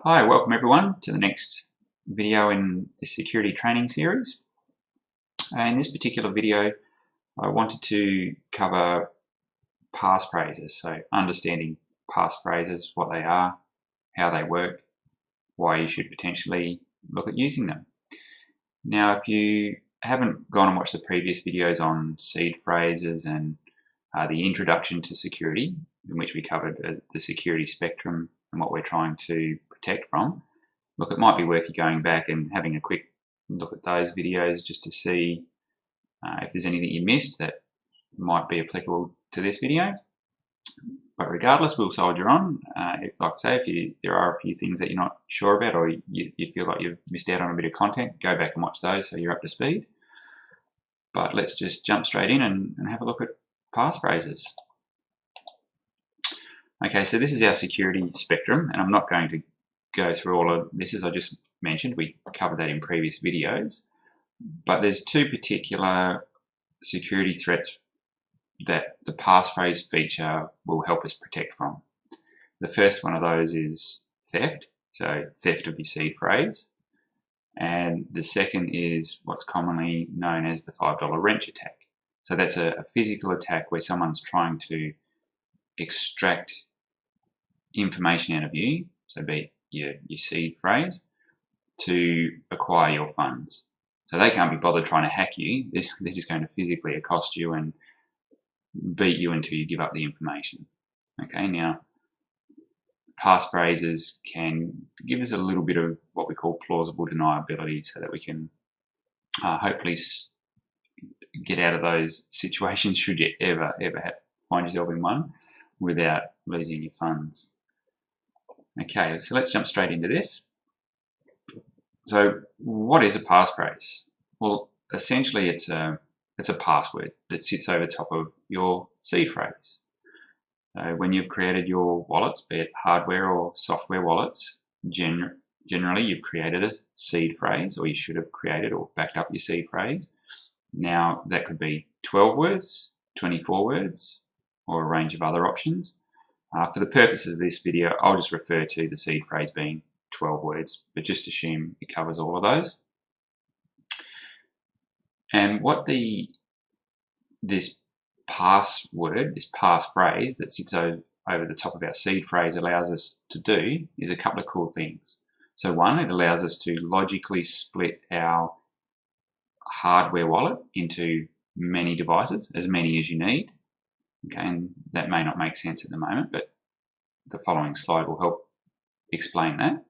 Hi, welcome everyone to the next video in this security training series. In this particular video, I wanted to cover passphrases, so understanding passphrases, what they are, how they work, why you should potentially look at using them. Now, if you haven't gone and watched the previous videos on seed phrases and the introduction to security, in which we covered the security spectrum and what we're trying to protect from, look, it might be worth you going back and having a quick look at those videos just to see if there's anything you missed that might be applicable to this video. But regardless, we'll soldier on. Like I say, if there are a few things that you're not sure about or you feel like you've missed out on a bit of content, go back and watch those so you're up to speed. But let's just jump straight in and have a look at passphrases. Okay, so this is our security spectrum, and I'm not going to go through all of this as I just mentioned. We covered that in previous videos. But there's two particular security threats that the passphrase feature will help us protect from. The first one of those is theft, so theft of your seed phrase. And the second is what's commonly known as the $5 wrench attack. So that's a physical attack where someone's trying to extract information out of you, so be it your seed phrase, to acquire your funds. So they can't be bothered trying to hack you. They're just going to physically accost you and beat you until you give up the information. Okay, now passphrases can give us a little bit of what we call plausible deniability so that we can hopefully get out of those situations should you ever find yourself in one without losing your funds. Okay, so let's jump straight into this. So what is a passphrase? Well, essentially it's a password that sits over top of your seed phrase. So when you've created your wallets, be it hardware or software wallets, generally you've created a seed phrase, or you should have created or backed up your seed phrase. Now that could be 12 words, 24 words, or a range of other options. For the purposes of this video, I'll just refer to the seed phrase being 12 words, but just assume it covers all of those. And what this password, this passphrase that sits over the top of our seed phrase allows us to do is a couple of cool things. So one, it allows us to logically split our hardware wallet into many devices, as many as you need. Okay, and that may not make sense at the moment, but the following slide will help explain that.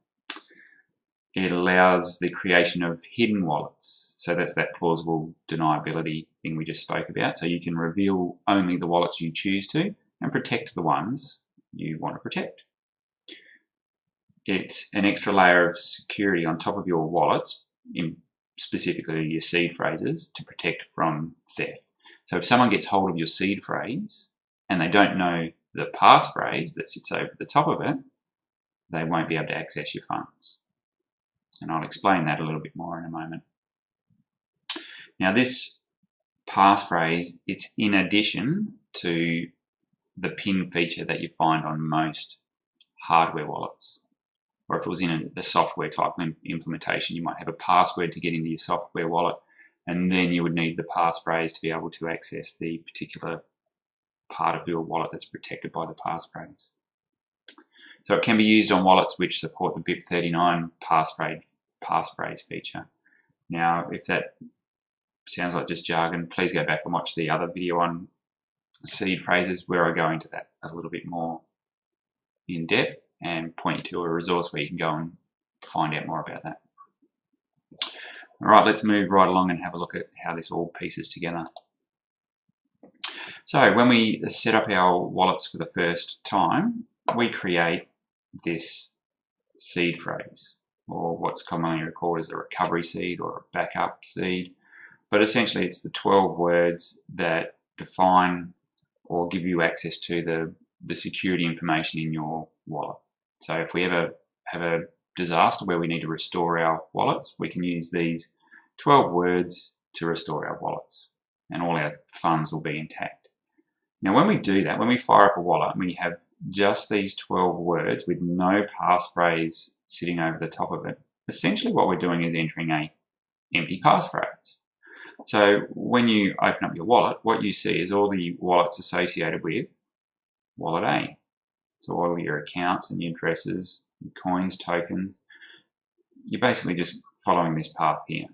It allows the creation of hidden wallets. So that's that plausible deniability thing we just spoke about. So you can reveal only the wallets you choose to and protect the ones you want to protect. It's an extra layer of security on top of your wallets, specifically your seed phrases, to protect from theft. So if someone gets hold of your seed phrase and they don't know the passphrase that sits over the top of it, they won't be able to access your funds. And I'll explain that a little bit more in a moment. Now this passphrase, it's in addition to the PIN feature that you find on most hardware wallets. Or if it was in a software type implementation, you might have a password to get into your software wallet, and then you would need the passphrase to be able to access the particular part of your wallet that's protected by the passphrase. So it can be used on wallets which support the BIP39 passphrase feature. Now, if that sounds like just jargon, please go back and watch the other video on seed phrases where I go into that a little bit more in depth and point you to a resource where you can go and find out more about that. All right, let's move right along and have a look at how this all pieces together. So when we set up our wallets for the first time, we create this seed phrase, or what's commonly recorded as a recovery seed or a backup seed. But essentially it's the 12 words that define or give you access to the security information in your wallet. So if we ever have a disaster where we need to restore our wallets, we can use these 12 words to restore our wallets, and all our funds will be intact. Now when we do that, when we fire up a wallet and we have just these 12 words with no passphrase sitting over the top of it, essentially what we're doing is entering a empty passphrase. So when you open up your wallet, what you see is all the wallets associated with wallet A. So all your accounts and your addresses, your coins, tokens, you're basically just following this path here.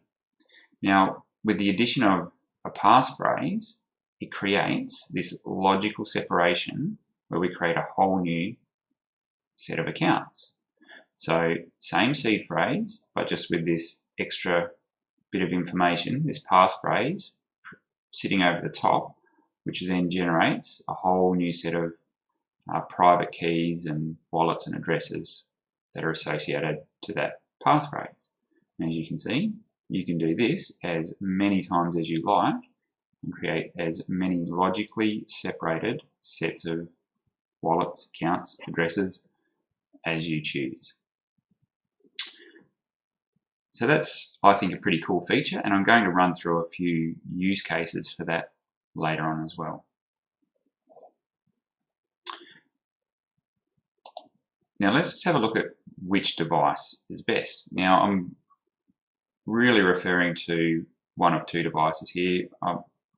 Now, with the addition of a passphrase, it creates this logical separation where we create a whole new set of accounts. So same seed phrase, but just with this extra bit of information, this passphrase sitting over the top, which then generates a whole new set of private keys and wallets and addresses that are associated to that passphrase. And as you can see, you can do this as many times as you like and create as many logically separated sets of wallets, accounts, addresses as you choose. So that's, I think, a pretty cool feature, and I'm going to run through a few use cases for that later on as well. Now let's just have a look at which device is best. Now I'm really referring to one of two devices here.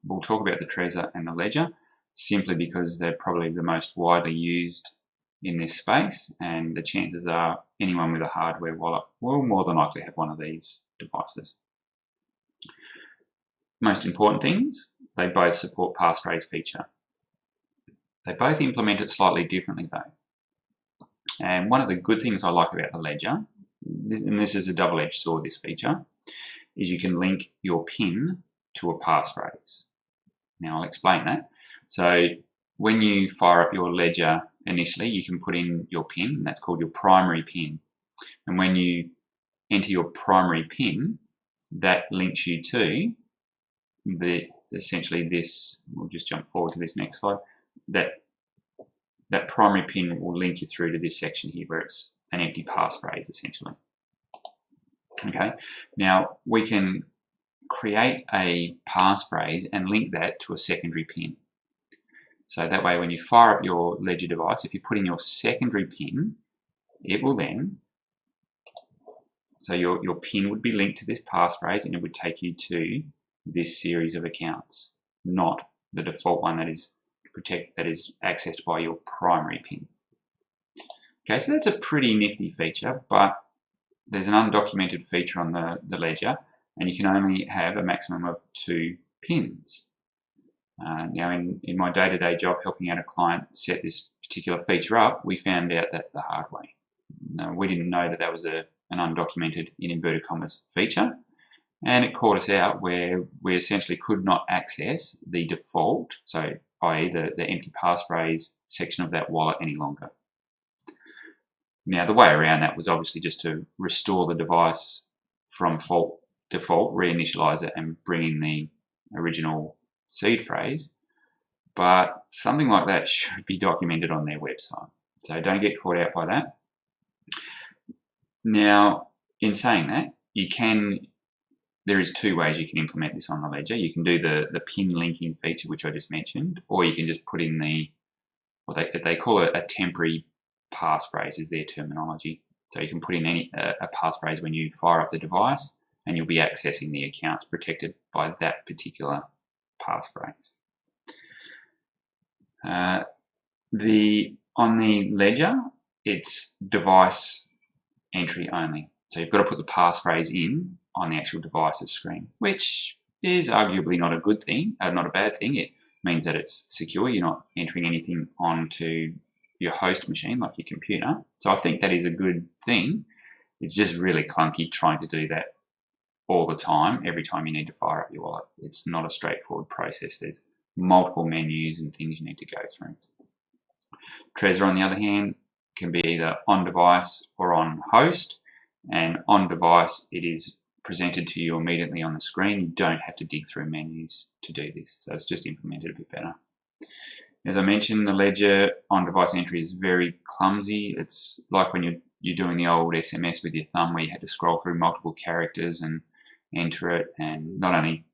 We'll talk about the Trezor and the Ledger simply because they're probably the most widely used in this space, and the chances are anyone with a hardware wallet will more than likely have one of these devices. Most important things, they both support passphrase feature. They both implement it slightly differently though. And one of the good things I like about the Ledger, and this is a double-edged sword, this feature, is you can link your PIN to a passphrase. Now I'll explain that. So when you fire up your Ledger initially, you can put in your PIN, and that's called your primary PIN. And when you enter your primary PIN, that links you to essentially this, we'll just jump forward to this next slide, that primary PIN will link you through to this section here where it's an empty passphrase essentially. Okay, now we can create a passphrase and link that to a secondary PIN. So that way when you fire up your Ledger device, if you put in your secondary PIN, it will then, so your PIN would be linked to this passphrase and it would take you to this series of accounts, not the default one that is accessed by your primary PIN. Okay, so that's a pretty nifty feature, but there's an undocumented feature on the Ledger, and you can only have a maximum of 2 PINs. Now, in my day-to-day job helping out a client set this particular feature up, we found out that the hard way. We didn't know that that was an undocumented, in inverted commas, feature, and it caught us out where we essentially could not access the default, so i.e. the empty passphrase section of that wallet any longer. Now the way around that was obviously just to restore the device from default, reinitialize it and bring in the original seed phrase, but something like that should be documented on their website. So don't get caught out by that. Now, in saying that, there is 2 ways you can implement this on the Ledger. You can do the PIN linking feature, which I just mentioned, or you can just put in what they call it a temporary passphrase is their terminology. So you can put in a passphrase when you fire up the device, and you'll be accessing the accounts protected by that particular passphrase. On the Ledger, it's device entry only. So you've got to put the passphrase in on the actual device's screen, which is arguably not a good thing, not a bad thing. It means that it's secure. You're not entering anything onto your host machine like your computer. So I think that is a good thing. It's just really clunky trying to do that all the time, every time you need to fire up your wallet. It's not a straightforward process. There's multiple menus and things you need to go through. Trezor, on the other hand, can be either on device or on host, and on device it is presented to you immediately on the screen. You don't have to dig through menus to do this, so it's just implemented a bit better. As I mentioned, the Ledger on-device entry is very clumsy. It's like when you're doing the old SMS with your thumb where you had to scroll through multiple characters and enter it, and not only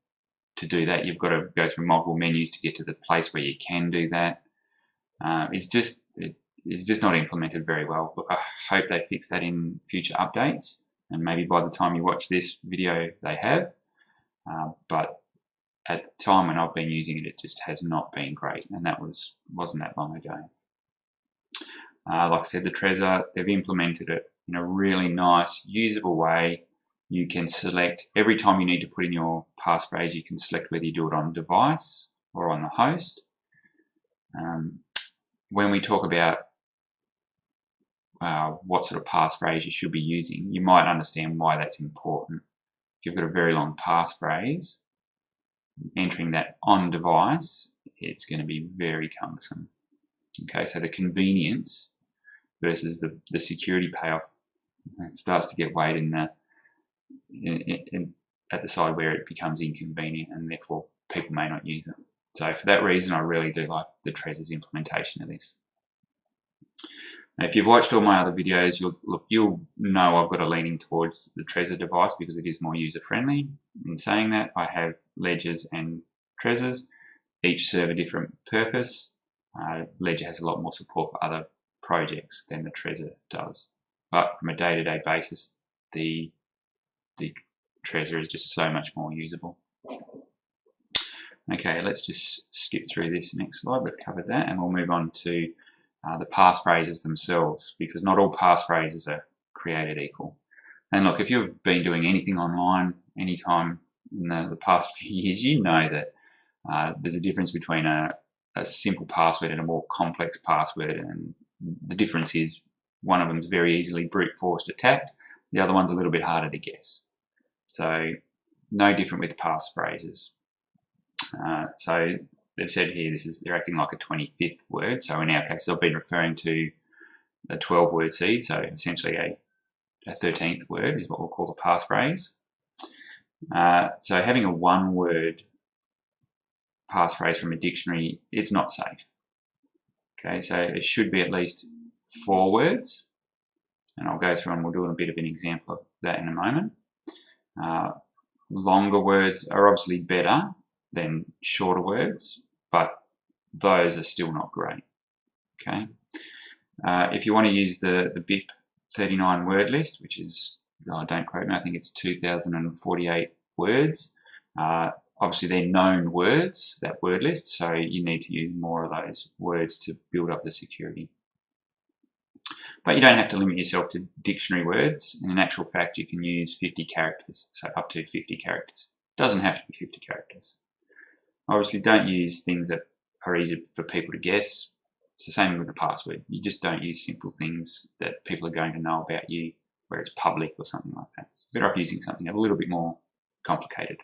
to do that, you've got to go through multiple menus to get to the place where you can do that. It's just not implemented very well. Look, I hope they fix that in future updates, and maybe by the time you watch this video they have, but at the time when I've been using it, it just has not been great, and that wasn't that long ago. Like I said, the Trezor, they've implemented it in a really nice, usable way. You can select, every time you need to put in your passphrase, you can select whether you do it on device or on the host. When we talk about what sort of passphrase you should be using, you might understand why that's important. If you've got a very long passphrase, entering that on device, it's going to be very cumbersome. Okay, so the convenience versus the security payoff, it starts to get weighed at the side where it becomes inconvenient, and therefore people may not use it. So for that reason, I really do like the Trezor's implementation of this. Now, if you've watched all my other videos, you'll know I've got a leaning towards the Trezor device because it is more user-friendly. In saying that, I have ledgers and Trezors. Each serve a different purpose. Ledger has a lot more support for other projects than the Trezor does. But from a day-to-day basis, the Trezor is just so much more usable. Okay, let's just skip through this next slide. We've covered that, and we'll move on to the passphrases themselves, because not all passphrases are created equal. And look, if you've been doing anything online anytime in the past few years, you know that there's a difference between a simple password and a more complex password, and the difference is one of them is very easily brute forced attacked, the other one's a little bit harder to guess. So no different with passphrases. So they've said here they're acting like a 25th word. So in our case, I've been referring to a 12-word seed. So essentially a 13th word is what we'll call the passphrase. So having a one-word passphrase from a dictionary, it's not safe. Okay, so it should be at least 4 words. And I'll go through and we'll do a bit of an example of that in a moment. Longer words are obviously better than shorter words, but those are still not great. Okay, if you want to use the BIP 39 word list, which is, don't quote me, I think it's 2,048 words. Obviously they're known words, that word list, so you need to use more of those words to build up the security. But you don't have to limit yourself to dictionary words. In actual fact, you can use 50 characters, so up to 50 characters. It doesn't have to be 50 characters. Obviously, don't use things that are easy for people to guess. It's the same with the password. You just don't use simple things that people are going to know about you, where it's public or something like that. Better off using something a little bit more complicated.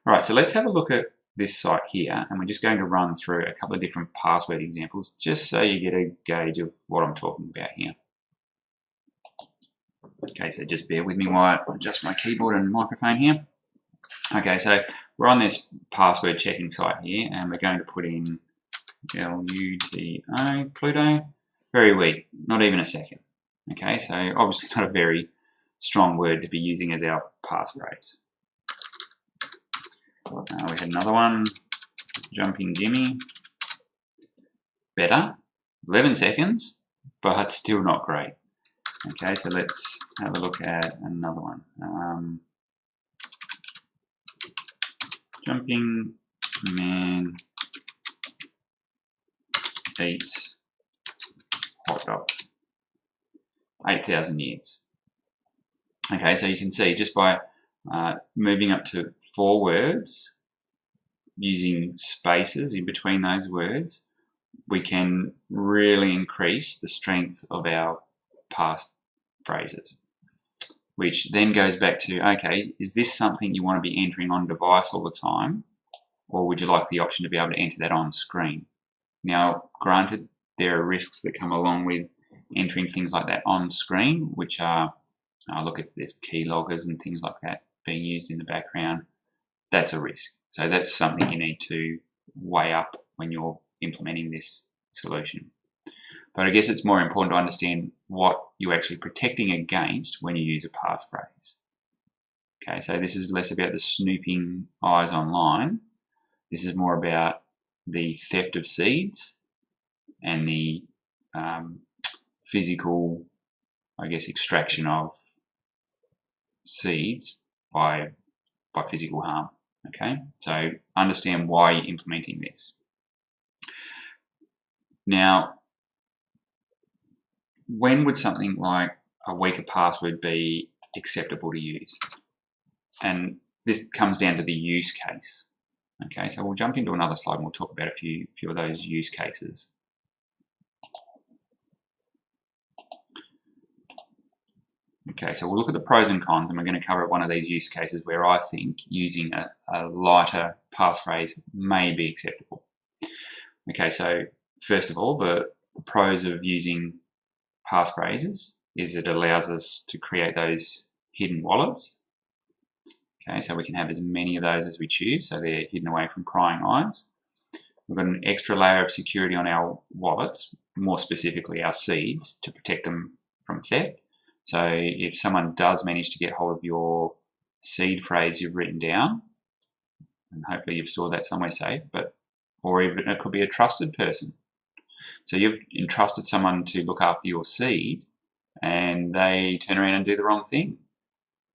All right, so let's have a look at this site here, and we're just going to run through a couple of different password examples just so you get a gauge of what I'm talking about here. Okay, so just bear with me while I adjust my keyboard and microphone here. Okay, so we're on this password checking site here, and we're going to put in LUTO, Pluto, very weak, not even a second. Okay, so obviously not a very strong word to be using as our passphrase. We had another one, Jumping Jimmy, better, 11 seconds, but still not great. Okay, so let's have a look at another one. Jumping Man eats hot dog, 8,000 years. Okay, so you can see just by moving up to 4 words, using spaces in between those words, we can really increase the strength of our passphrases. Which then goes back to, okay, is this something you want to be entering on device all the time? Or would you like the option to be able to enter that on screen? Now, granted, there are risks that come along with entering things like that on screen, which are, look, if there's keyloggers and things like that being used in the background, that's a risk. So that's something you need to weigh up when you're implementing this solution. But I guess it's more important to understand what you're actually protecting against when you use a passphrase. Okay, so this is less about the snooping eyes online. This is more about the theft of seeds and the physical, I guess, extraction of seeds by physical harm. Okay, so understand why you're implementing this. Now, when would something like a weaker password be acceptable to use? And this comes down to the use case. Okay, so we'll jump into another slide and we'll talk about a few of those use cases. Okay, so we'll look at the pros and cons, and we're going to cover one of these use cases where I think using a lighter passphrase may be acceptable. Okay, so first of all, the pros of using passphrases is it allows us to create those hidden wallets. Okay, so we can have as many of those as we choose, so they're hidden away from prying eyes. We've got an extra layer of security on our wallets, more specifically our seeds, to protect them from theft. So if someone does manage to get hold of your seed phrase you've written down, and hopefully you've stored that somewhere safe, or even it could be a trusted person. So you've entrusted someone to look after your seed and they turn around and do the wrong thing.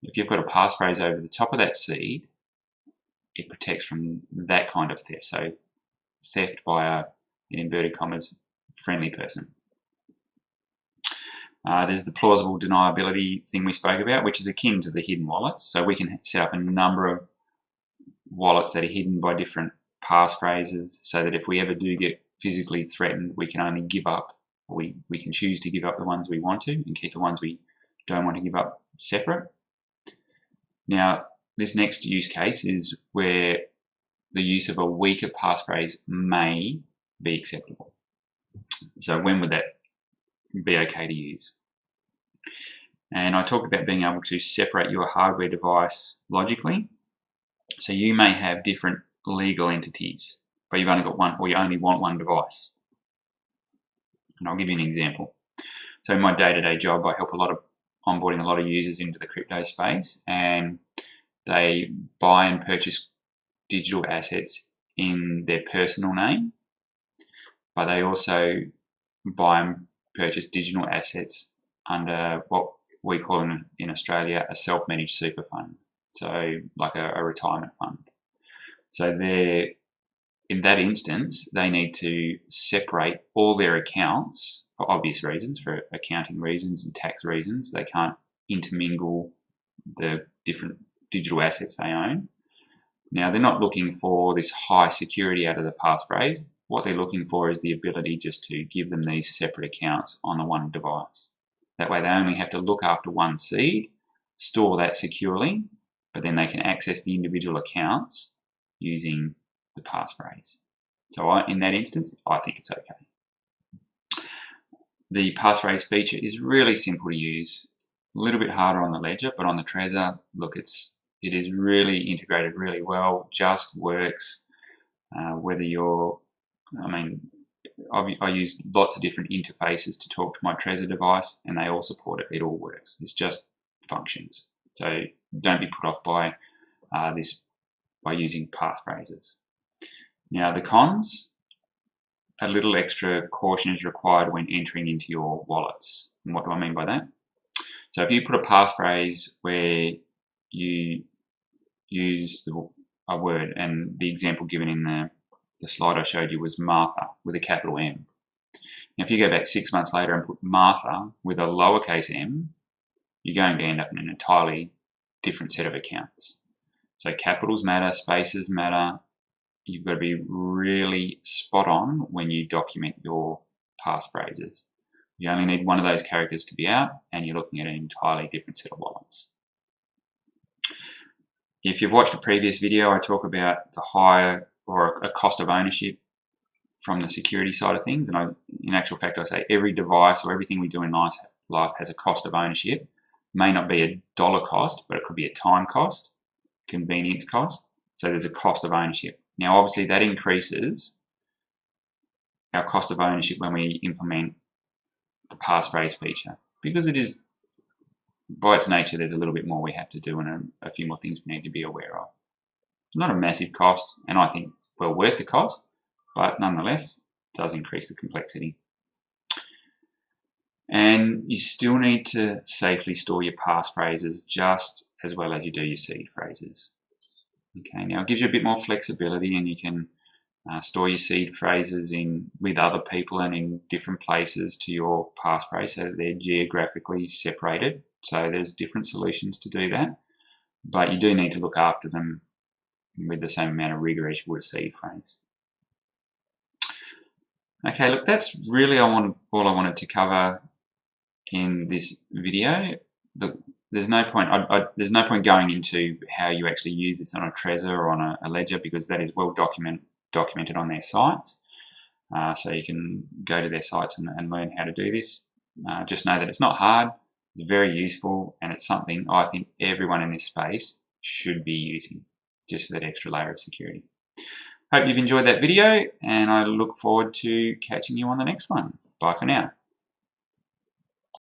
If you've got a passphrase over the top of that seed, it protects from that kind of theft. So theft by in inverted commas, friendly person. There's the plausible deniability thing we spoke about, which is akin to the hidden wallets. So we can set up a number of wallets that are hidden by different passphrases, so that if we ever do get physically threatened, we can only give up, or we can choose to give up the ones we want to and keep the ones we don't want to give up separate. Now, this next use case is where the use of a weaker passphrase may be acceptable. So when would that be okay to use? And I talked about being able to separate your hardware device logically. So you may have different legal entities, but you've only got one, or you only want one device. And I'll give you an example. So in my day-to-day job, I help onboarding a lot of users into the crypto space, and they buy and purchase digital assets in their personal name, but they also buy and purchase digital assets under what we call in Australia a self-managed super fund, so like a retirement fund. So in that instance, they need to separate all their accounts for obvious reasons, for accounting reasons and tax reasons. They can't intermingle the different digital assets they own. Now, they're not looking for this high security out of the passphrase. What they're looking for is the ability just to give them these separate accounts on the one device. That way they only have to look after one seed, store that securely, but then they can access the individual accounts using the passphrase. So in that instance, I think it's okay. The passphrase feature is really simple to use, a little bit harder on the Ledger, but on the Trezor, look, it is really integrated really well, just works. Whether you're, I use lots of different interfaces to talk to my Trezor device, and they all support it. It all works. It's just functions. So don't be put off by this by using passphrases. Now the cons, a little extra caution is required when entering into your wallets. And what do I mean by that? So if you put a passphrase where you use a word, and the example given in the slide I showed you was Martha with a capital M. Now if you go back 6 months later and put Martha with a lowercase m, you're going to end up in an entirely different set of accounts. So capitals matter, spaces matter. You've got to be really spot on when you document your passphrases. You only need one of those characters to be out, and you're looking at an entirely different set of wallets. If you've watched a previous video, I talk about the higher or a cost of ownership from the security side of things, and in actual fact I say every device or everything we do in life has a cost of ownership. May not be a dollar cost, but it could be a time cost, convenience cost. So there's a cost of ownership. Now obviously that increases our cost of ownership when we implement the passphrase feature, because it is by its nature, there's a little bit more we have to do and a few more things we need to be aware of. It's not a massive cost, and I think well worth the cost, but nonetheless, it does increase the complexity. And you still need to safely store your passphrases just as well as you do your seed phrases. Okay, now it gives you a bit more flexibility, and you can store your seed phrases with other people and in different places to your passphrase so that they're geographically separated. So there's different solutions to do that, but you do need to look after them with the same amount of rigor as you would a seed phrase. Okay, look, that's really all I wanted to cover in this video. There's no point going into how you actually use this on a Trezor or on a ledger, because that is well documented on their sites. So you can go to their sites and learn how to do this. Just know that it's not hard, it's very useful, and it's something I think everyone in this space should be using, just for that extra layer of security. Hope you've enjoyed that video, and I look forward to catching you on the next one. Bye for now.